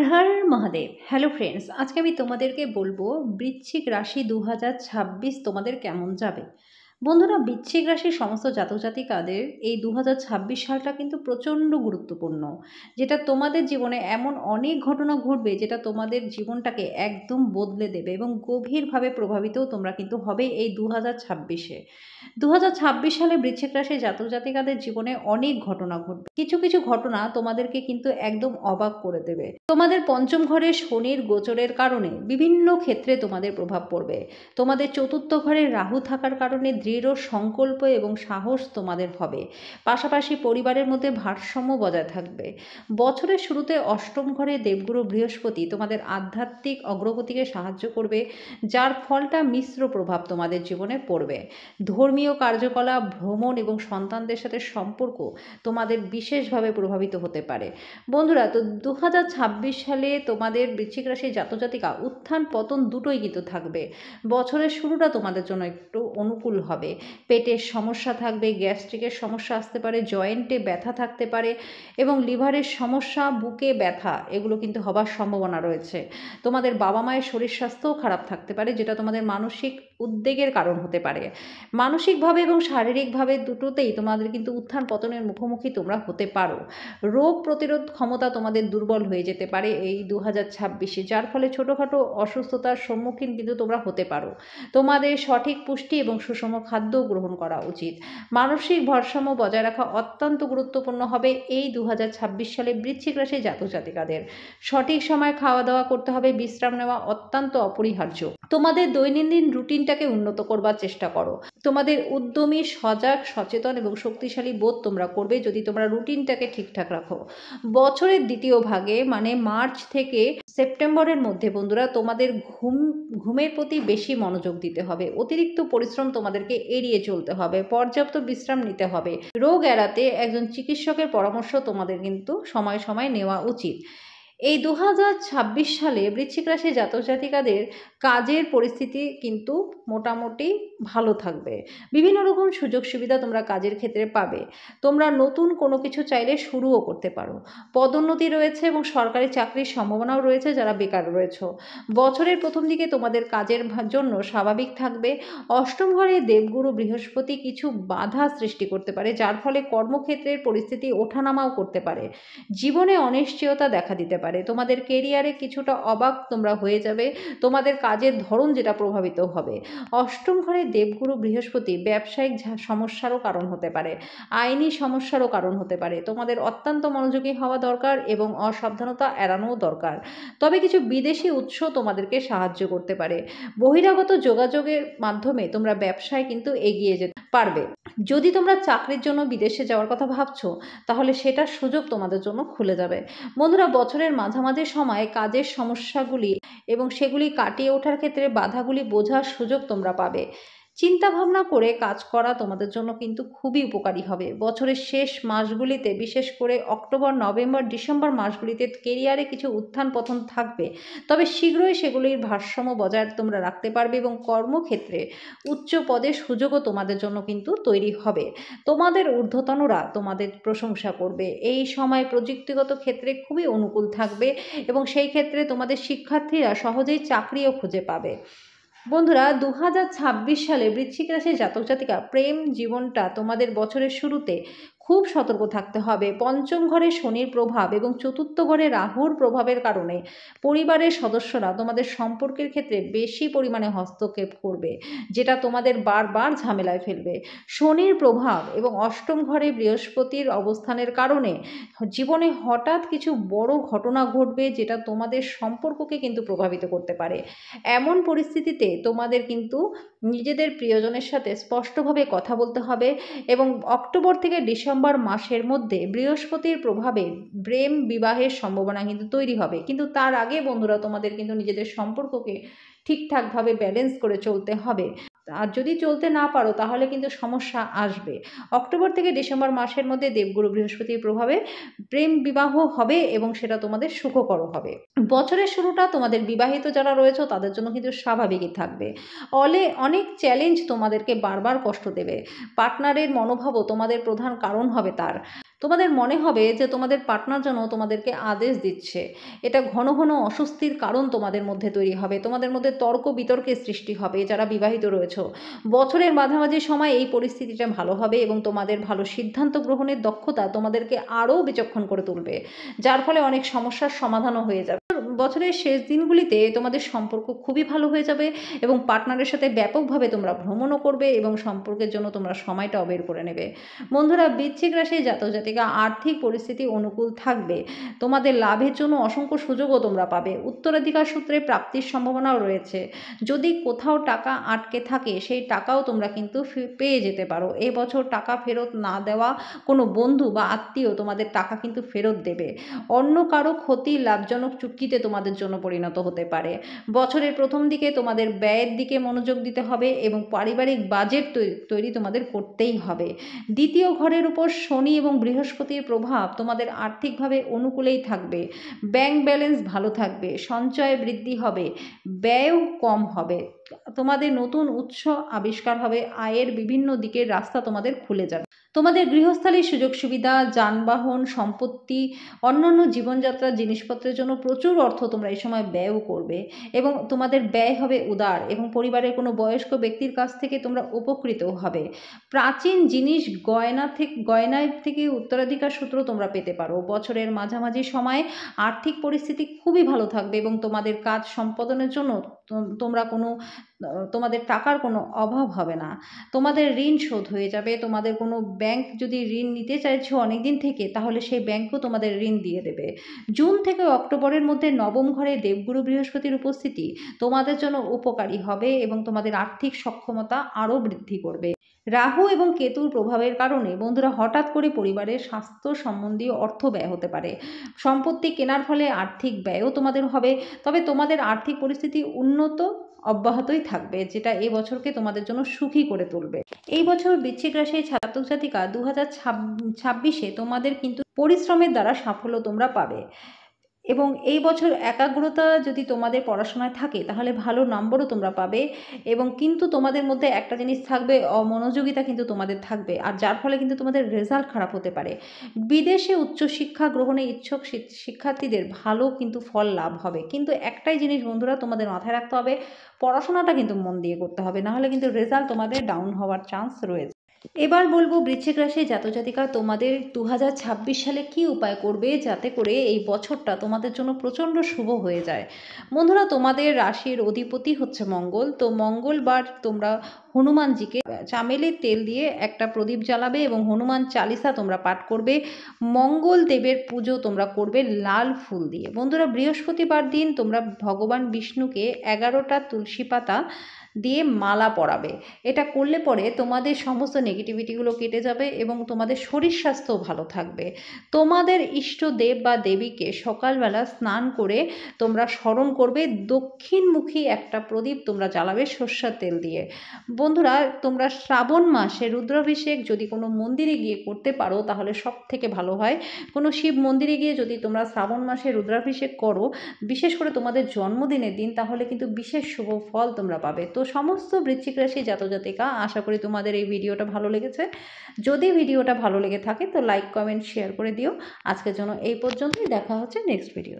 Har Har Mahadev. Hello friends, আজকে আমি তোমাদেরকে বলবো বৃশ্চিক রাশি 2026 তোমাদের কেমন যাবে। বন্ধুরা, বৃশ্চিক রাশির সমস্ত জাতক জাতিকাদের এই 2026 সালটা কিন্তু প্রচণ্ড গুরুত্বপূর্ণ, যেটা তোমাদের জীবনে এমন অনেক ঘটনা ঘটবে যেটা তোমাদের জীবনটাকে একদম বদলে দেবে এবং গভীরভাবে প্রভাবিতও তোমরা কিন্তু হবে এই 2026-এ। 2026 সালে বৃশ্চিক রাশির জাতক জাতিকাদের জীবনে অনেক ঘটনা ঘটবে। কিছু কিছু ঘটনা তোমাদেরকে কিন্তু একদম অবাক করে দেবে। তোমাদের পঞ্চম ঘরে শনির গোচরের কারণে বিভিন্ন ক্ষেত্রে তোমাদের প্রভাব পড়বে। তোমাদের চতুর্থ ঘরে রাহু থাকার কারণে দৃঢ় সংকল্প এবং সাহস তোমাদের হবে। পাশাপাশি পরিবারের মধ্যে ভারসাম্য বজায় থাকবে। বছরের শুরুতে অষ্টম ঘরে দেবগুরু বৃহস্পতি তোমাদের আধ্যাত্মিক অগ্রগতিকে সাহায্য করবে, যার ফলটা মিশ্র প্রভাব তোমাদের জীবনে পড়বে। ধর্মীয় কার্যকলাপ, ভ্রমণ এবং সন্তানদের সাথে সম্পর্ক তোমাদের বিশেষভাবে প্রভাবিত হতে পারে। বন্ধুরা, তো 2026 সালে তোমাদের বৃশ্চিক রাশির জাতক জাতিকা উত্থান পতন দুটোই কিন্তু থাকবে। বছরের শুরুটা তোমাদের জন্য একটু অনুকূল হবে। পেটের সমস্যা থাকবে, গ্যাস্ট্রিকের সমস্যা আসতে পারে, জয়েন্টে ব্যথা থাকতে পারে এবং লিভারের সমস্যা, বুকে ব্যথা এগুলো কিন্তু হবার সম্ভাবনা রয়েছে। তোমাদের বাবা মায়ের শরীর স্বাস্থ্যও খারাপ থাকতে পারে, যেটা তোমাদের মানসিক উদ্বেগের কারণ হতে পারে। মানসিকভাবে এবং শারীরিকভাবে দুটোতেই তোমাদের কিন্তু উত্থান পতনের মুখোমুখি তোমরা হতে পারো। রোগ প্রতিরোধ ক্ষমতা তোমাদের দুর্বল হয়ে যেতে পারে এই 2026-এ, যার ফলে ছোটোখাটো অসুস্থতার সম্মুখীন কিন্তু তোমরা হতে পারো। তোমাদের সঠিক পুষ্টি এবং সুষম খাদ্য গ্রহণ করা উচিত। মানসিক ভারসাম্য বজায় রাখা অত্যন্ত গুরুত্বপূর্ণ হবে এই 2026 সালে বৃশ্চিক রাশি জাতক জাতিকাদের। সঠিক সময় খাওয়া দাওয়া করতে হবে, বিশ্রাম নেওয়া অত্যন্ত অপরিহার্য। তোমাদের দৈনন্দিন রুটিনটাকে উন্নত করবার চেষ্টা করো। তোমাদের উদ্যমী, সজাগ, সচেতন এবং শক্তিশালী বোধ তোমরা করবে যদি তোমরা রুটিনটাকে ঠিকঠাক রাখো। বছরের দ্বিতীয় ভাগে মানে মার্চ থেকে সেপ্টেম্বরের মধ্যে বন্ধুরা, তোমাদের ঘুমের প্রতি বেশি মনোযোগ দিতে হবে। অতিরিক্ত পরিশ্রম তোমাদেরকে এড়িয়ে চলতে হবে। পর্যাপ্ত বিশ্রাম নিতে হবে। রোগ এড়াতে একজন চিকিৎসকের পরামর্শ তোমাদের কিন্তু সময় সময় নেওয়া উচিত। এই 2026 সালে বৃশ্চিক রাশি জাতক জাতিকাদের কাজের পরিস্থিতি কিন্তু মোটামুটি ভালো থাকবে। বিভিন্ন রকম সুযোগ সুবিধা তোমরা কাজের ক্ষেত্রে পাবে। তোমরা নতুন কোনো কিছু চাইলে শুরুও করতে পারো। পদোন্নতি রয়েছে এবং সরকারি চাকরির সম্ভাবনাও রয়েছে যারা বেকার রয়েছে। বছরের প্রথম দিকে তোমাদের কাজের জন্য স্বাভাবিক থাকবে। অষ্টম ঘরে দেবগুরু বৃহস্পতি কিছু বাধা সৃষ্টি করতে পারে, যার ফলে কর্মক্ষেত্রের পরিস্থিতি ওঠানামাও করতে পারে। জীবনে অনিশ্চয়তা দেখা দিতে পারে। তোমাদের কেরিয়ারে কিছুটা অবাক তোমরা হয়ে যাবে। তোমাদের কাজের ধরন যেটা প্রভাবিত হবে। অষ্টম ঘরে দেবগুরু বৃহস্পতি ব্যবসায়িক সমস্যারও কারণ হতে পারে, আইনি সমস্যারও কারণ হতে পারে। তোমাদের অত্যন্ত মনোযোগী হওয়া দরকার এবং অসাবধানতা এড়ানোও দরকার। তবে কিছু বিদেশি উৎস তোমাদেরকে সাহায্য করতে পারে। বহিরাগত যোগাযোগের মাধ্যমে তোমরা ব্যবসায় কিন্তু এগিয়ে যেতে পারবে। যদি তোমরা চাকরির জন্য বিদেশে যাওয়ার কথা ভাবছো, তাহলে সেটার সুযোগ তোমাদের জন্য খুলে যাবে। বন্ধুরা, বছরের মাঝামাঝি সময়ে কাজের সমস্যাগুলি এবং সেগুলি কাটিয়ে ওঠার ক্ষেত্রে বাধাগুলি বোঝার সুযোগ তোমরা পাবে। চিন্তা ভাবনা করে কাজ করা তোমাদের জন্য কিন্তু খুবই উপকারী হবে। বছরের শেষ মাসগুলিতে, বিশেষ করে অক্টোবর, নভেম্বর, ডিসেম্বর মাসগুলিতে কেরিয়ারে কিছু উত্থান পতন থাকবে, তবে শীঘ্রই সেগুলির ভারসাম্য বজায় তোমরা রাখতে পারবে এবং কর্মক্ষেত্রে উচ্চ পদের সুযোগও তোমাদের জন্য কিন্তু তৈরি হবে। তোমাদের ঊর্ধ্বতনরা তোমাদের প্রশংসা করবে। এই সময় প্রযুক্তিগত ক্ষেত্রে খুবই অনুকূল থাকবে এবং সেই ক্ষেত্রে তোমাদের শিক্ষার্থীরা সহজেই চাকরিও খুঁজে পাবে। বন্ধুরা, 2026 সালে বৃশ্চিক রাশির জাতক জাতিকা প্রেম জীবনটা তোমাদের বছরের শুরুতে খুব সতর্ক থাকতে হবে। পঞ্চম ঘরে শনির প্রভাব এবং চতুর্থ ঘরে রাহুর প্রভাবের কারণে পরিবারের সদস্যরা তোমাদের সম্পর্কের ক্ষেত্রে বেশি পরিমাণে হস্তক্ষেপ করবে, যেটা তোমাদের বারবার ঝামেলায় ফেলবে। শনির প্রভাব এবং অষ্টম ঘরে বৃহস্পতির অবস্থানের কারণে জীবনে হঠাৎ কিছু বড় ঘটনা ঘটবে, যেটা তোমাদের সম্পর্ককে কিন্তু প্রভাবিত করতে পারে। এমন পরিস্থিতিতে তোমাদের কিন্তু নিজেদের প্রিয়জনের সাথে স্পষ্টভাবে কথা বলতে হবে এবং অক্টোবর থেকে ডিসেম্বর মাসের মধ্যে বৃহস্পতির প্রভাবে প্রেম বিবাহের সম্ভাবনা কিন্তু তৈরি হবে। কিন্তু তার আগে বন্ধুরা, তোমাদের কিন্তু নিজেদের সম্পর্ককে ঠিকঠাকভাবে ব্যালেন্স করে চলতে হবে। আর যদি চলতে না পারো তাহলে কিন্তু সমস্যা আসবে। অক্টোবর থেকে ডিসেম্বর মাসের মধ্যে দেবগুরু বৃহস্পতির প্রভাবে প্রেম বিবাহ হবে এবং সেটা তোমাদের সুখকর হবে। বছরের শুরুটা তোমাদের বিবাহিত যারা রয়েছে তাদের জন্য কিন্তু স্বাভাবিকই থাকবে। অনেক চ্যালেঞ্জ তোমাদেরকে বারবার কষ্ট দেবে। পার্টনারের মনোভাবও তোমাদের প্রধান কারণ হবে তার। তোমাদের মনে হবে যে তোমাদের পার্টনার যেন তোমাদেরকে আদেশ দিচ্ছে। এটা ঘন ঘন অস্বস্তির কারণ তোমাদের মধ্যে তৈরি হবে, তোমাদের মধ্যে তর্ক বিতর্কের সৃষ্টি হবে। যারা বিবাহিত রয়েছে, বছরের মাঝামাঝি সময় এই পরিস্থিতিটা ভালো হবে এবং তোমাদের ভালো সিদ্ধান্ত গ্রহণের দক্ষতা তোমাদেরকে আরও বিচক্ষণ করে তুলবে, যার ফলে অনেক সমস্যার সমাধানও হয়ে যাবে। বছরের শেষ দিনগুলিতে তোমাদের সম্পর্ক খুবই ভালো হয়ে যাবে এবং পার্টনারের সাথে ব্যাপকভাবে তোমরা ভ্রমণও করবে এবং সম্পর্কের জন্য তোমরা সময়টাও বের করে নেবে। বন্ধুরা, বৃশ্চিক রাশির জাতক জাতিকা আর্থিক পরিস্থিতি অনুকূল থাকবে, তোমাদের লাভের জন্য অসংখ্য সুযোগও তোমরা পাবে। উত্তরাধিকার সূত্রে প্রাপ্তির সম্ভাবনাও রয়েছে। যদি কোথাও টাকা আটকে থাকে সেই টাকাও তোমরা কিন্তু পেয়ে যেতে পারো। এবছর টাকা ফেরত না দেওয়া কোনো বন্ধু বা আত্মীয় তোমাদের টাকা কিন্তু ফেরত দেবে। অন্য কারো ক্ষতি লাভজনক চুক্তিতে তোমাদের জন্য পরিণত হতে পারে। বছরের প্রথম দিকে তোমাদের ব্যয়ের দিকে মনোযোগ দিতে হবে এবং পারিবারিক বাজেট তৈরি তোমাদের করতেই হবে। দ্বিতীয় ঘরের উপর শনি এবং বৃহস্পতির প্রভাব তোমাদের আর্থিকভাবে অনুকূলেই থাকবে। ব্যাংক ব্যালেন্স ভালো থাকবে, সঞ্চয় বৃদ্ধি হবে, ব্যয়ও কম হবে। তোমাদের নতুন উৎস আবিষ্কার হবে, আয়ের বিভিন্ন দিকের রাস্তা তোমাদের খুলে যাবে। তোমাদের গৃহস্থালির সুযোগ সুবিধা, যানবাহন, সম্পত্তি, অন্যান্য জীবনযাত্রার জিনিসপত্রের জন্য প্রচুর অর্থ তোমরা এই সময় ব্যয়ও করবে এবং তোমাদের ব্যয় হবে উদার এবং পরিবারের কোনো বয়স্ক ব্যক্তির কাছ থেকে তোমরা উপকৃতও হবে। প্রাচীন জিনিস গয়নায় থেকে উত্তরাধিকার সূত্র তোমরা পেতে পারো। বছরের মাঝামাঝি সময়ে আর্থিক পরিস্থিতি খুবই ভালো থাকবে এবং তোমাদের কাজ সম্পাদনের জন্য তোমাদের টাকার কোনো অভাব হবে না। তোমাদের ঋণ শোধ হয়ে যাবে। তোমাদের কোনো ব্যাংক যদি ঋণ নিতে চাইছো অনেকদিন থেকে, তাহলে সেই ব্যাংকও তোমাদের ঋণ দিয়ে দেবে। জুন থেকে অক্টোবরের মধ্যে নবম ঘরে দেবগুরু বৃহস্পতির উপস্থিতি তোমাদের জন্য উপকারী হবে এবং তোমাদের আর্থিক সক্ষমতা আরও বৃদ্ধি করবে। রাহু এবং কেতুর প্রভাবের কারণে বন্ধুরা হঠাৎ করে পরিবারের স্বাস্থ্য সম্বন্ধীয় অর্থ ব্যয় হতে পারে। সম্পত্তি কেনার ফলে আর্থিক ব্যয়ও তোমাদের হবে, তবে তোমাদের আর্থিক পরিস্থিতি উন্নত অব্যাহতই থাকবে, যেটা এই বছরকে তোমাদের জন্য সুখী করে তুলবে। এই বছর বৃশ্চিক রাশির জাতক জাতিকা 2026-এ তোমাদের কিন্তু পরিশ্রমের দ্বারা সাফল্য তোমরা পাবে এবং এই বছর একাগ্রতা যদি তোমাদের পড়াশোনায় থাকে তাহলে ভালো নম্বরও তোমরা পাবে এবং কিন্তু তোমাদের মধ্যে একটা জিনিস থাকবে, অমনোযোগিতা কিন্তু তোমাদের থাকবে, আর যার ফলে কিন্তু তোমাদের রেজাল্ট খারাপ হতে পারে। বিদেশে উচ্চশিক্ষা গ্রহণে ইচ্ছুক শিক্ষার্থীদের ভালো কিন্তু ফল লাভ হবে, কিন্তু একটাই জিনিস বন্ধুরা তোমাদের মাথায় রাখতে হবে, পড়াশোনাটা কিন্তু মন দিয়ে করতে হবে, নাহলে কিন্তু রেজাল্ট তোমাদের ডাউন হওয়ার চান্স রয়েছে। এবার বলবো বৃশ্চিক রাশি জাতক জাতিকা তোমাদের 2026 সালে কি উপায় করবে যাতে করে এই বছরটা তোমাদের জন্য প্রচণ্ড শুভ হয়ে যায়। বন্ধুরা, তোমাদের রাশির অধিপতি হচ্ছে মঙ্গল, তো মঙ্গলবার তোমরা হনুমানজিকে চামেলির তেল দিয়ে একটা প্রদীপ জ্বালাবে এবং হনুমান চালিসা তোমরা পাঠ করবে। মঙ্গল দেবের পুজো তোমরা করবে লাল ফুল দিয়ে। বন্ধুরা, বৃহস্পতিবার দিন তোমরা ভগবান বিষ্ণুকে 11টা তুলসী পাতা দিয়ে মালা পরাবে। এটা করলে পরে তোমাদের সমস্ত নেগেটিভিটিগুলো কেটে যাবে এবং তোমাদের শরীর স্বাস্থ্য ভালো থাকবে। তোমাদের ইষ্ট দেব বা দেবীকে সকালবেলা স্নান করে তোমরা স্মরণ করবে, দক্ষিণমুখী একটা প্রদীপ তোমরা জ্বালাবে সর্ষের তেল দিয়ে। বন্ধুরা, তোমরা শ্রাবণ মাসে রুদ্রাভিষেক যদি কোনো মন্দিরে গিয়ে করতে পারো তাহলে সব থেকে ভালো হয়। কোনো শিব মন্দিরে গিয়ে যদি তোমরা শ্রাবণ মাসে রুদ্রাভিষেক করো, বিশেষ করে তোমাদের জন্মদিনের দিন, তাহলে কিন্তু বিশেষ শুভ ফল তোমরা পাবে। তো সমস্ত বৃশ্চিক রাশি জাতক জাতিকা, আশা করি তোমাদের এই ভিডিওটা ভালো লেগেছে। যদি ভিডিওটা ভালো লেগে থাকে তো লাইক কমেন্ট শেয়ার করে দিও। আজকের জন্য এই পর্যন্তই, দেখা হচ্ছে নেক্সট ভিডিও।